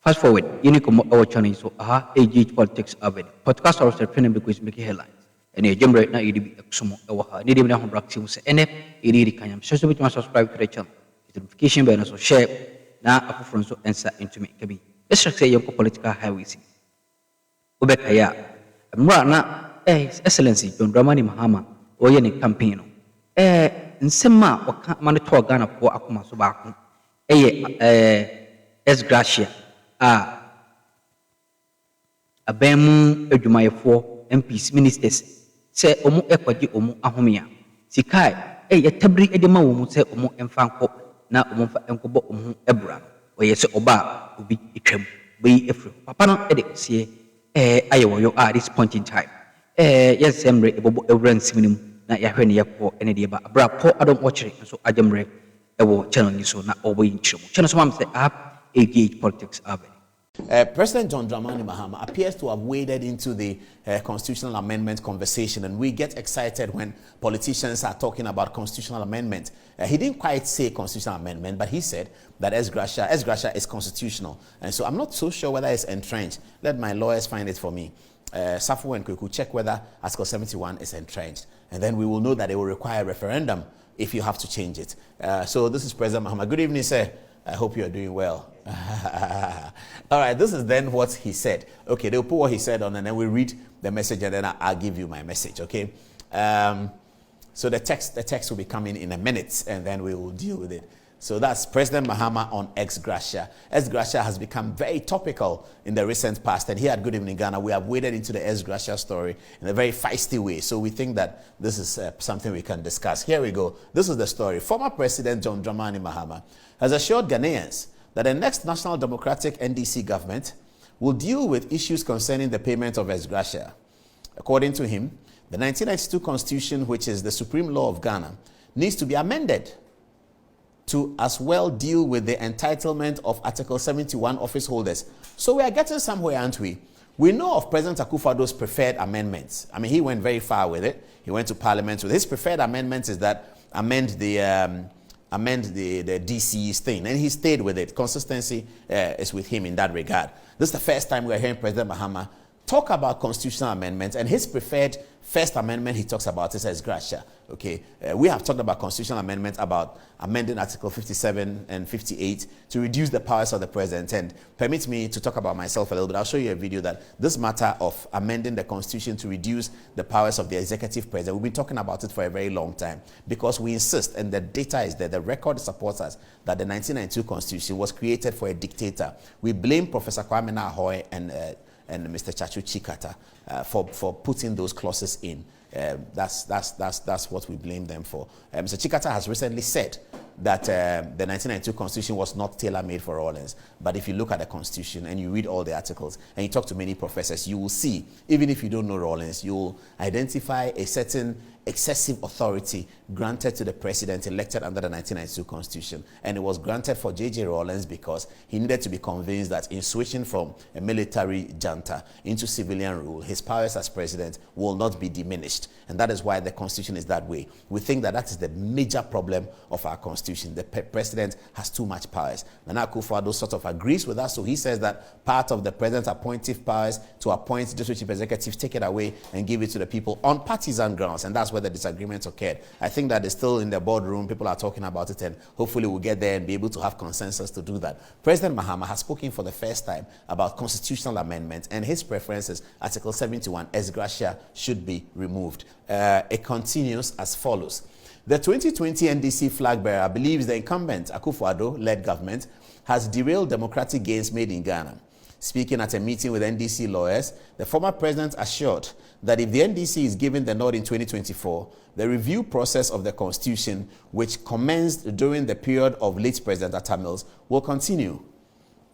Fast forward, yini ko our channel so AG Politics Avenue. Podcast or friend because make headlines. And a gem right now you sumo ewa ni na hon braxi se ene iri kanyam. So bit subscribe to the channel. Notification bell so share na Akuffo so answer into me kabi. Let's say your political highways. Ubekaya. Mra na excellency John Dramani Mahama oye ni campaign no. Nsema waka mane to Ghana ko akoma so ba ko. Ex-Gratia abemu adwumayefo MPs ministers se omo ekwaje omo ahomia sikai ye tabri edema wo mu se omo emfanko na omo fa enkobo omo ebra oye se oba obi etwam be efre papa no ede sie ayewoyo at this point in time yes emre ebobo ewran siminim na yahwe ne yakọ ene de ba abra po adom ochire so ajemre ewo channel ni so na obo yinchiro channel so am say AG Politics Avenue. President John Dramani Mahama appears to have waded into the constitutional amendment conversation, and we get excited when politicians are talking about constitutional amendment. He didn't quite say constitutional amendment, but he said that Ex-Gratia is constitutional. And so I'm not so sure whether it's entrenched. Let my lawyers find it for me. Safu and Kweku check whether Article 71 is entrenched. And then we will know that it will require a referendum if you have to change it. So this is President Mahama. Good evening, sir. I hope you are doing well. All right, this is then what he said. Okay, they'll put what he said on, and then we read the message, and then I'll give you my message, okay? So the text will be coming in a minute, and then we will deal with it. So that's President Mahama on Ex-Gratia. Ex-Gratia has become very topical in the recent past, and here at Good Evening Ghana, we have waded into the Ex-Gratia story in a very feisty way. So we think that this is something we can discuss. Here we go. This is the story. Former President John Dramani Mahama has assured Ghanaians that the next National Democratic NDC government will deal with issues concerning the payment of Ex-Gratia. According to him, the 1992 Constitution, which is the supreme law of Ghana, needs to be amended to as well deal with the entitlement of Article 71 office holders. So we are getting somewhere, aren't we? We know of President Akuffo's preferred amendments. I mean, he went very far with it. He went to Parliament with his preferred amendments is that amend the DC's thing, and he stayed with it. Consistency is with him in that regard. This is the first time we're hearing President Mahama talk about constitutional amendments, and his preferred first amendment he talks about is Ex-Gratia. Okay, we have talked about constitutional amendments, about amending Article 57 and 58 to reduce the powers of the president. And permit me to talk about myself a little bit. I'll show you a video that this matter of amending the constitution to reduce the powers of the executive president, we've been talking about it for a very long time because we insist, and the data is there, the record supports us, that the 1992 constitution was created for a dictator. We blame Professor Kwame Nkrumah and Mr. Chachu Chikata for putting those clauses in. That's what we blame them for. Mr. Chikata has recently said that the 1992 Constitution was not tailor-made for Rawlings. But if you look at the Constitution and you read all the articles and you talk to many professors, you will see, even if you don't know Rawlings, you will identify a certain excessive authority granted to the president elected under the 1992 Constitution. And it was granted for J.J. Rawlings because he needed to be convinced that in switching from a military junta into civilian rule, his powers as president will not be diminished. And that is why the Constitution is that way. We think that that is the major problem of our Constitution. The president has too much powers. Nana Akuffo sort of agrees with us, so he says that part of the president's appointive powers to appoint district chief executives, take it away and give it to the people on partisan grounds, and that's where the disagreements occurred. I think that is still in the boardroom. People are talking about it, and hopefully we'll get there and be able to have consensus to do that. President Mahama has spoken for the first time about constitutional amendments, and his preference is Article 71, Ex-Gratia should be removed. It continues as follows. The 2020 NDC flag bearer believes the incumbent Akuffo-Addo-led government has derailed democratic gains made in Ghana. Speaking at a meeting with NDC lawyers, the former president assured that if the NDC is given the nod in 2024, the review process of the Constitution, which commenced during the period of late President Atta Mills, will continue.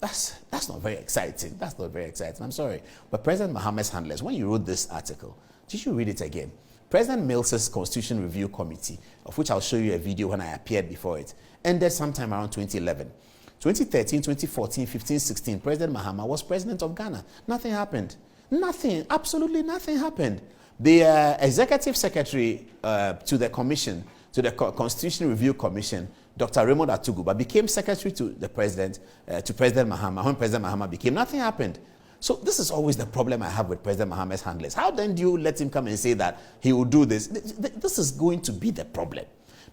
That's not very exciting. That's not very exciting. I'm sorry. But President Mahama's handlers, when you wrote this article, did you read it again? President Mills's Constitution Review Committee, of which I'll show you a video when I appeared before it, ended sometime around 2011. 2013, 2014, 15, 16, President Mahama was president of Ghana. Nothing happened. Nothing, absolutely nothing happened. The executive secretary to the commission, to the Constitution Review Commission, Dr. Raymond Atuguba, became secretary to the president, to President Mahama. When President Mahama became, nothing happened. So this is always the problem I have with President Mahama's handlers. How then do you let him come and say that he will do this? This is going to be the problem.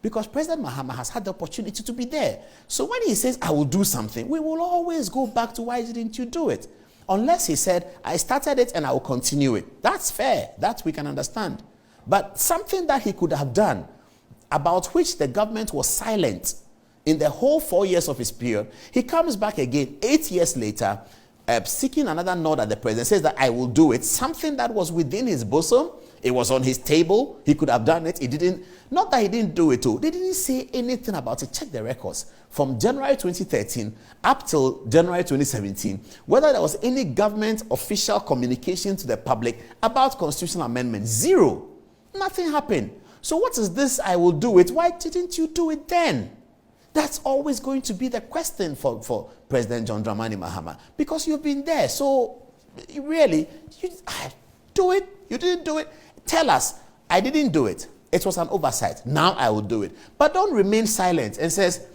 Because President Mahama has had the opportunity to be there. So when he says, I will do something, we will always go back to why didn't you do it? Unless he said, I started it and I will continue it. That's fair. That we can understand. But something that he could have done, about which the government was silent in the whole 4 years of his period, he comes back again 8 years later, seeking another nod at the president, says that I will do it. Something that was within his bosom, it was on his table, he could have done it. He didn't. Not that he didn't do it too. They didn't say anything about it. Check the records. From January 2013 up till January 2017, whether there was any government official communication to the public about constitutional amendment. Zero. Nothing happened. So what is this, I will do it? Why didn't you do it then? That's always going to be the question for President John Dramani Mahama. Because you've been there. So really, do it. You didn't do it. Tell us, I didn't do it. It was an oversight. Now I will do it. But don't remain silent and says,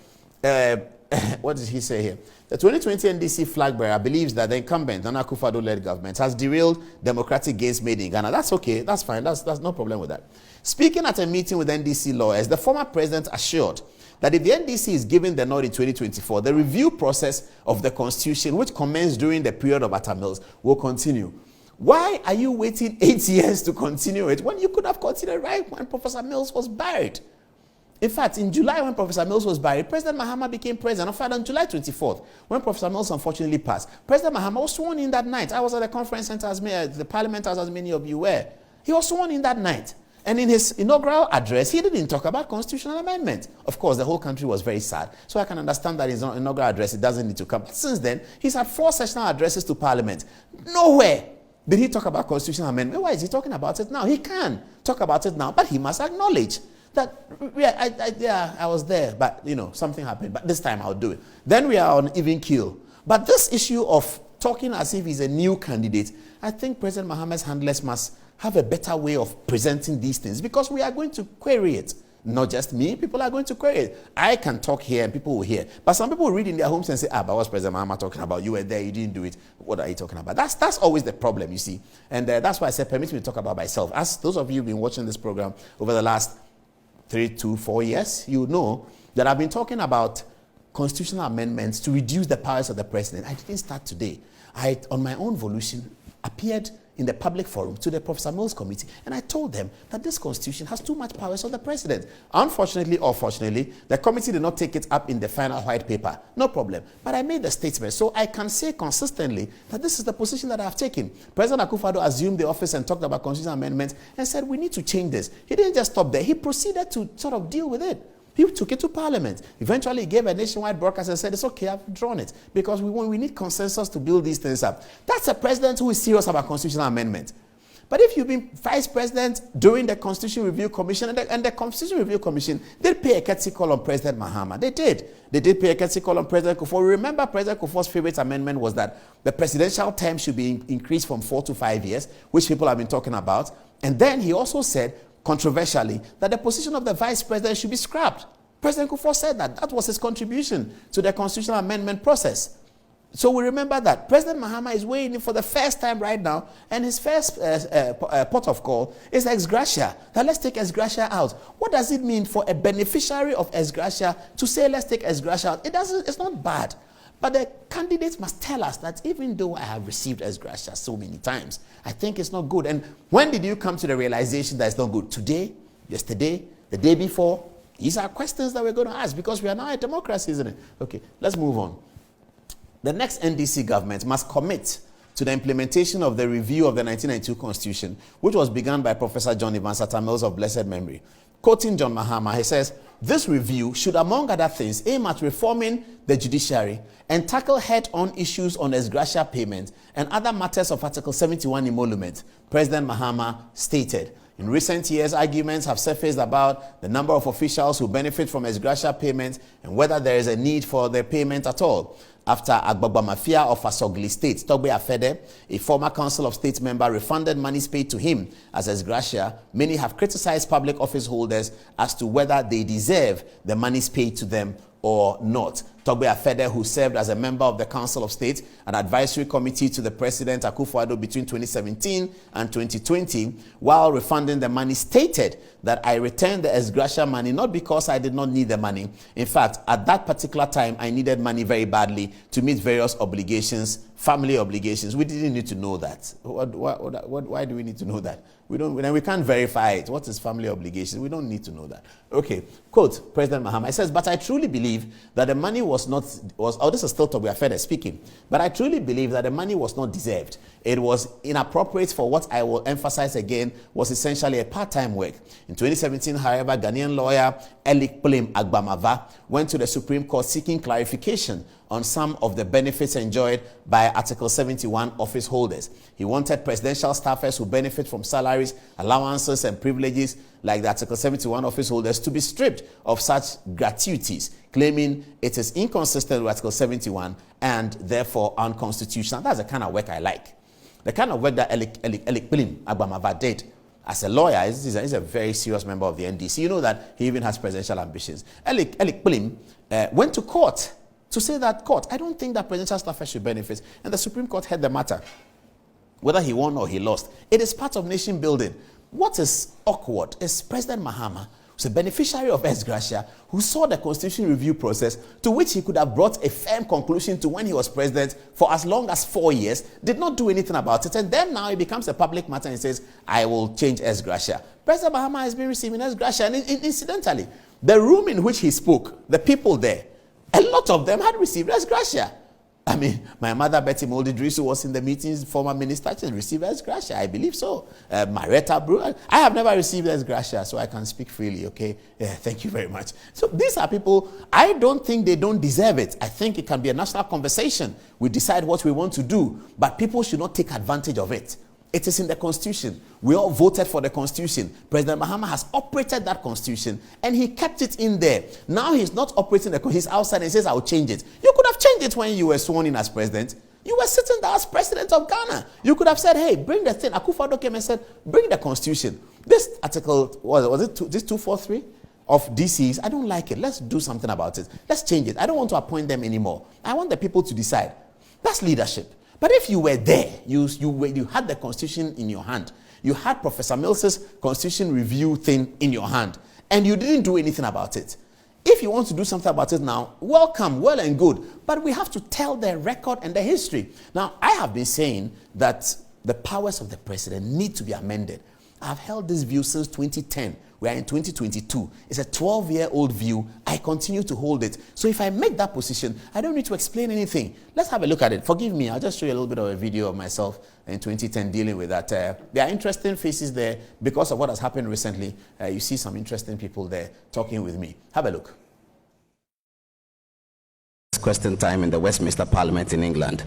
what did he say here? The 2020 NDC flag bearer believes that the incumbent, Nana Akuffo-led government, has derailed democratic gains made in Ghana. That's okay. That's fine. That's no problem with that. Speaking at a meeting with NDC lawyers, the former president assured that if the NDC is given the nod in 2024, the review process of the constitution, which commenced during the period of Atta Mills, will continue. Why are you waiting 8 years to continue it when you could have continued right when Professor Mills was buried? In fact, in July, when Professor Mills was buried, President Mahama became president. In fact, on July 24th, when Professor Mills unfortunately passed, President Mahama was sworn in that night. I was at the conference center, the parliament, as many of you were. He was sworn in that night. And in his inaugural address, he didn't talk about constitutional amendment. Of course, the whole country was very sad. So I can understand that in his inaugural address, it doesn't need to come. But since then, he's had 4 sessional addresses to parliament. Nowhere did he talk about constitutional amendment. Why is he talking about it now? He can talk about it now, but he must acknowledge that, I was there, but, something happened. But this time I'll do it. Then we are on even keel. But this issue of talking as if he's a new candidate, I think President Mahama's handlers must have a better way of presenting these things, because we are going to query it. Not just me, people are going to query it. I can talk here and people will hear. But some people will read in their homes and say, but what's President Mahama talking about? You were there, you didn't do it. What are you talking about? That's always the problem, you see. And that's why I said, permit me to talk about myself. As those of you who've been watching this program over the last 3 to 4 years, you know that I've been talking about constitutional amendments to reduce the powers of the president. I didn't start today. I, on my own volition, appeared in the public forum to the Professor Mills Committee, and I told them that this constitution has too much powers on the president. Unfortunately or fortunately, the committee did not take it up in the final white paper. No problem. But I made the statement, so I can say consistently that this is the position that I have taken. President Akuffo assumed the office and talked about constitutional amendments and said, we need to change this. He didn't just stop there. He proceeded to sort of deal with it. He took it to Parliament. Eventually, he gave a nationwide broadcast and said, it's okay, I've drawn it. Because we need consensus to build these things up. That's a president who is serious about constitutional amendment. But if you've been vice president during the Constitution Review Commission, and the Constitution Review Commission did pay a courtesy call on President Mahama. They did. They did pay a courtesy call on President Akuffo. Remember, President Akuffo's favorite amendment was that the presidential term should be increased from 4 to 5 years, which people have been talking about. And then he also said, controversially, that the position of the vice president should be scrapped. President Akuffo said that. That was his contribution to the constitutional amendment process. So we remember that. President Mahama is weighing in for the first time right now, and his first port of call is Ex-Gratia. Now let's take Ex-Gratia out. What does it mean for a beneficiary of Ex-Gratia to say let's take Ex-Gratia out? It's not bad. But the candidates must tell us that even though I have received Ex-Gratia so many times, I think it's not good. And when did you come to the realization that it's not good? Today? Yesterday? The day before? These are questions that we're going to ask because we are now a democracy, isn't it? Okay, let's move on. The next NDC government must commit to the implementation of the review of the 1992 Constitution, which was begun by Professor John Evans Atta Mills of blessed memory. Quoting John Mahama, he says, this review should, among other things, aim at reforming the judiciary and tackle head-on issues on ex-gratia payment and other matters of Article 71 emolument, President Mahama stated. In recent years, arguments have surfaced about the number of officials who benefit from ex-gratia payment and whether there is a need for their payment at all. after Agbagba Mafia of Asogli State, Togbe Afede, a former Council of State member, refunded monies paid to him as Ex-Gratia. Many have criticized public office holders as to whether they deserve the monies paid to them or not. Togbe Afede, who served as a member of the Council of State, an advisory committee to the President Akuffo Addo between 2017 and 2020, while refunding the money, stated that I returned the Ex-Gratia money not because I did not need the money. In fact, at that particular time, I needed money very badly to meet various obligations, family obligations. We didn't need to know that. Why do we need to know that? We can't verify it. What is family obligations? We don't need to know that. Okay, quote, President Mahama, it says, but I truly believe that the money this is still Togbe Afede speaking, but I truly believe that the money was not deserved. It was inappropriate for what I will emphasize again was essentially a part-time work. In 2017, however, Ghanaian lawyer Elikplim Agbamava went to the Supreme Court seeking clarification on some of the benefits enjoyed by Article 71 office holders. He wanted presidential staffers who benefit from salaries, allowances, and privileges like the Article 71 office holders to be stripped of such gratuities, claiming it is inconsistent with Article 71 and therefore unconstitutional. That's the kind of work I like. The kind of work that Elikplim Agbamava did as a lawyer. He's a very serious member of the NDC. You know that he even has presidential ambitions. Elikplim went to court to say that, court, I don't think that presidential staffers should benefit. And the Supreme Court heard the matter. Whether he won or he lost, it is part of nation building. What is awkward is President Mahama, who's a beneficiary of Ex-Gratia, who saw the constitution review process to which he could have brought a firm conclusion to when he was president for as long as 4 years, did not do anything about it. And then now it becomes a public matter and he says, I will change Ex-Gratia. President Mahama has been receiving Ex-Gratia. And incidentally, the room in which he spoke, the people there, a lot of them had received Ex-Gratia. I mean, my mother, Betty Moldidris, was in the meetings, former minister, she received Ex-Gratia. I believe so. Marietta Brewer. I have never received Ex-Gratia, so I can speak freely, okay? Yeah, thank you very much. So these are people, I don't think they don't deserve it. I think it can be a national conversation. We decide what we want to do, but people should not take advantage of it. It is in the Constitution. We all voted for the Constitution. President Mahama has operated that Constitution and he kept it in there. Now he's not operating the Constitution. He's outside and he says, I'll change it. You could have changed it when you were sworn in as president. You were sitting there as president of Ghana. You could have said, hey, bring the thing. Akuffo Addo came and said, bring the Constitution. This article, was it this 243 of DCs? I don't like it. Let's do something about it. Let's change it. I don't want to appoint them anymore. I want the people to decide. That's leadership. But if you were there, you had the Constitution in your hand, you had Professor Mills's Constitution review thing in your hand, and you didn't do anything about it. If you want to do something about it now, welcome, well and good. But we have to tell the record and the history. Now, I have been saying that the powers of the president need to be amended. I've held this view since 2010. We are in 2022. It's a 12-year-old view. I continue to hold it. So if I make that position, I don't need to explain anything. Let's have a look at it. Forgive me. I'll just show you a little bit of a video of myself in 2010 dealing with that. There are interesting faces there because of what has happened recently. You see some interesting people there talking with me. Have a look. Question time in the Westminster Parliament in England.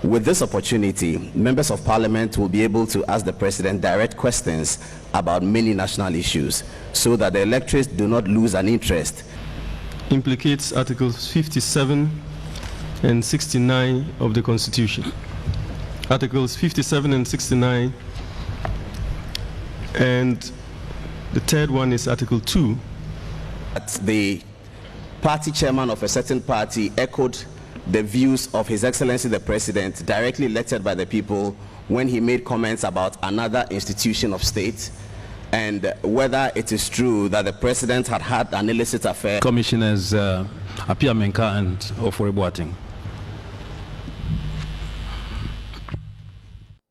With this opportunity, members of Parliament will be able to ask the President direct questions about many national issues so that the electorates do not lose an interest. Implicates Articles 57 and 69 of the Constitution. Articles 57 and 69, and the third one is Article 2. The party chairman of a certain party echoed the views of His Excellency the President, directly elected by the people, when he made comments about another institution of state, and whether it is true that the President had had an illicit affair. Commissioners Apia Menka and Ofori Boateng.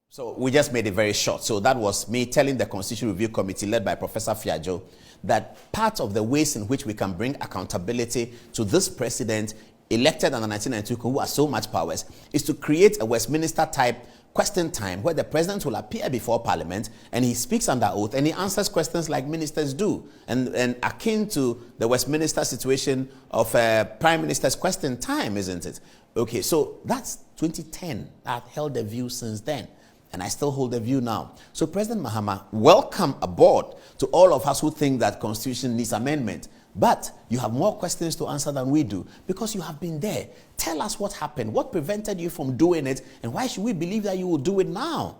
So we just made it very short. So that was me telling the Constitution Review Committee led by Professor Fiajo that part of the ways in which we can bring accountability to this president elected under 1992 who has so much powers is to create a Westminster type question time where the president will appear before Parliament and he speaks under oath and he answers questions like ministers do, and akin to the Westminster situation of Prime Minister's question time, isn't it? Okay, so that's 2010. I've held the view since then, and I still hold the view now. So President Mahama, welcome aboard to all of us who think that Constitution needs amendment. But you have more questions to answer than we do because you have been there. Tell us what happened. What prevented you from doing it? And why should we believe that you will do it now?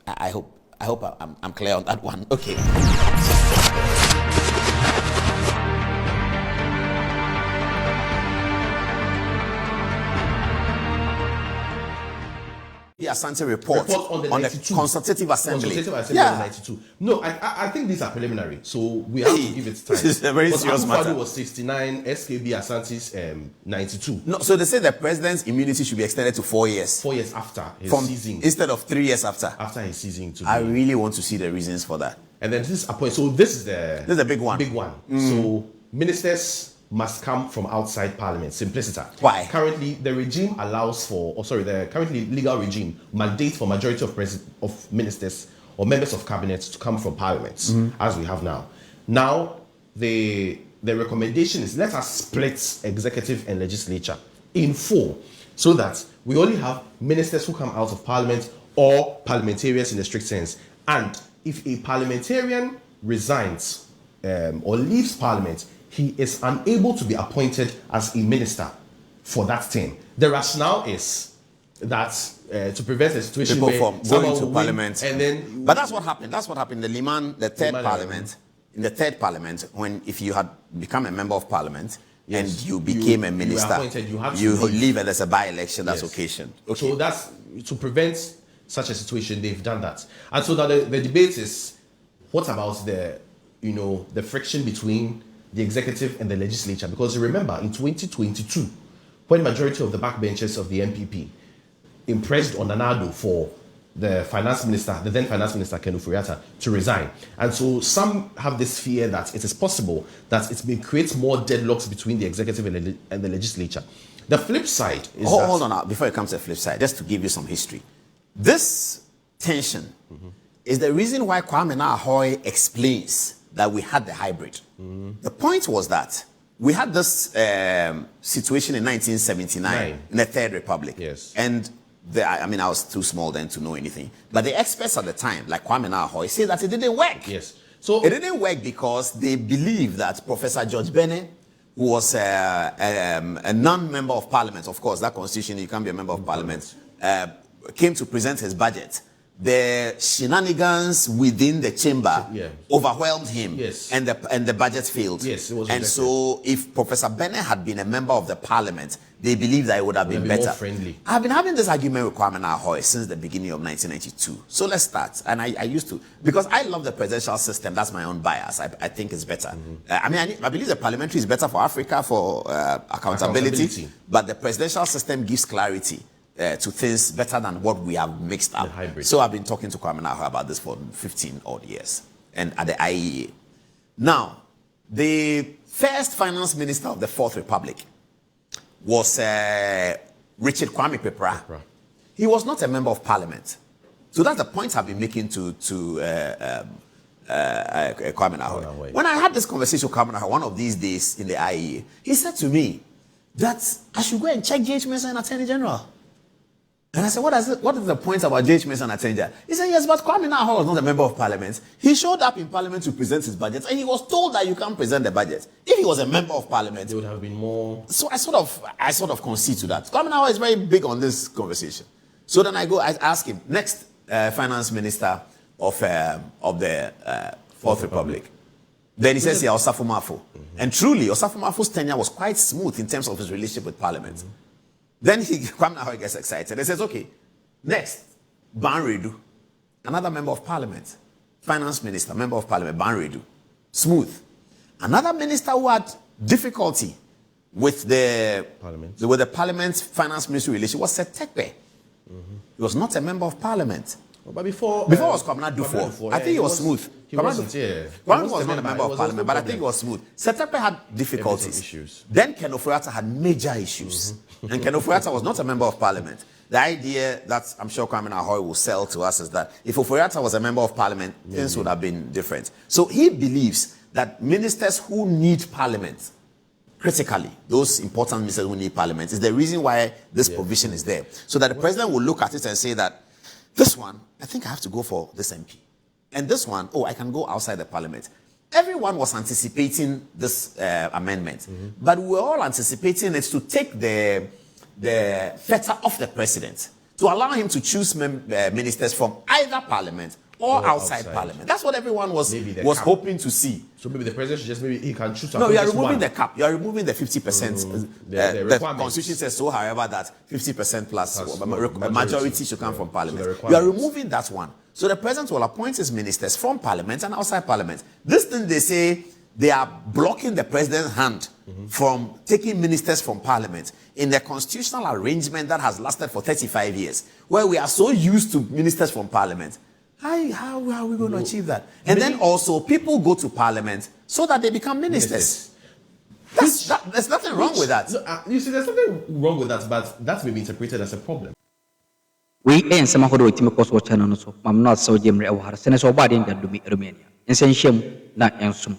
I hope I'm clear on that one. Okay. The Asante report on the Consultative Assembly. On the 92. No, I think these are preliminary, so we have to give it time. This is a very serious matter. Akuffo was 69, SKB Asante's 92. No, so they say the president's immunity should be extended to 4 years. 4 years after his seizing. Instead of 3 years after. After his seizing. I really want to see the reasons for that. And then this is a point. So this is the big one. Big one. So ministers must come from outside parliament. Simpliciter. Why? Currently, the regime allows for, the currently legal regime mandates for majority of ministers or members of cabinet to come from parliament, as we have now. Now, the recommendation is let us split executive and legislature in 4, so that we only have ministers who come out of parliament or parliamentarians in the strict sense. And if a parliamentarian resigns or leaves parliament, he is unable to be appointed as a minister for that term. The rationale is that to prevent a situation people where from going to parliament, and then. But that's what happened. That's what happened. The third parliament. In the third parliament, if you had become a member of parliament and you became a minister, you leave and there's a by-election that's occasioned. Okay. So that's to prevent such a situation. They've done that, and so now the debate is, what about the friction between the executive and the legislature? Because remember, in 2022, when the majority of the backbenchers of the MPP impressed on Addo for the then finance minister Ken Ofori-Atta, to resign, and so some have this fear that it is possible that it may create more deadlocks between the executive and the legislature. The flip side is hold on, before it comes to the flip side, just to give you some history. This tension is the reason why Kwame Nkrumah explains that we had the hybrid. The point was that we had this situation in 1979 in the Third Republic. Yes. And I was too small then to know anything. But the experts at the time, like Kwame Nkrumah, say that it didn't work. Yes. So it didn't work because they believed that Professor George Bene, who was a non-member of parliament, of course, that constitution, you can't be a member of parliament, came to present his budget. The shenanigans within the chamber overwhelmed him, and the budget failed. Yes, it was and rejected. So, if Professor Bene had been a member of the parliament, they believed that it would have been better. More friendly. I've been having this argument with Kwame Nkrumah since the beginning of 1992. So let's start. And I used to, because I love the presidential system. That's my own bias. I think it's better. I believe the parliamentary is better for Africa for accountability, but the presidential system gives clarity to things better than what we have mixed up. So I've been talking to Kwame Nkrumah about this for 15 odd years, and at the IEA. Now, the first finance minister of the Fourth Republic was Richard Kwame Pepra. He was not a member of parliament. So that's the point I've been making to Kwame Nkrumah. When I had this conversation with Kwame Nkrumah one of these days in the IEA, he said to me that I should go and check J.H. Mason, Attorney General. And I said, what is the point about J.H. Mason, Attorney General? He said, yes, but Kwame Nkrumah was not a member of parliament. He showed up in parliament to present his budget, and he was told that you can't present the budget. If he was a member of parliament, there would have been more. So I sort of concede to that. Kwame Nkrumah is very big on this conversation. So then I ask him, next finance minister of the Fourth Republic. Then he says, Osafo Mafo. And truly, Osafo Mafo's tenure was quite smooth in terms of his relationship with parliament. Then Kwame Nkrumah gets excited. He says, okay, next, Ban Redu, another member of parliament, finance minister, member of parliament, Ban Redu. Smooth. Another minister who had difficulty with the parliament finance ministry relation was Setekpe. He was not a member of parliament. But before it was Kwame Nkrumah, I think he was smooth. He wasn't, Kwame was not a member of parliament, but I think he was smooth. Setekpe had difficulties. Then Ken Ofori-Atta had major issues. And Ken Ofori-Atta was not a member of parliament. The idea that I'm sure Kwame Nkrumah will sell to us is that if Ofori-Atta was a member of parliament, things would have been different. So he believes that ministers who need parliament, critically, those important ministers who need parliament, is the reason why this provision is there. So that the president will look at it and say that this one, I think I have to go for this MP. And this one, I can go outside the parliament. everyone was anticipating this amendment, but we were all anticipating it to take the fetter off the president, to allow him to choose ministers from either parliament or outside parliament. That's what everyone was hoping to see. So maybe the president should just he can choose. No, you are removing the cap. You are removing the 50%. The constitution says so, however, that 50% plus a majority should come from parliament. You are removing that one. So the president will appoint his ministers from parliament and outside parliament. This thing they say they are blocking the president's hand from taking ministers from parliament in the constitutional arrangement that has lasted for 35 years, where we are so used to ministers from parliament. How are we going to achieve that? And then also people go to parliament so that they become ministers. There's nothing wrong with that. You see, there's nothing wrong with that, but that may be interpreted as a problem. We ain't some who do it because what channel so I'm not so Jim Rewar, Senator Badi and Romania. And send him not answer.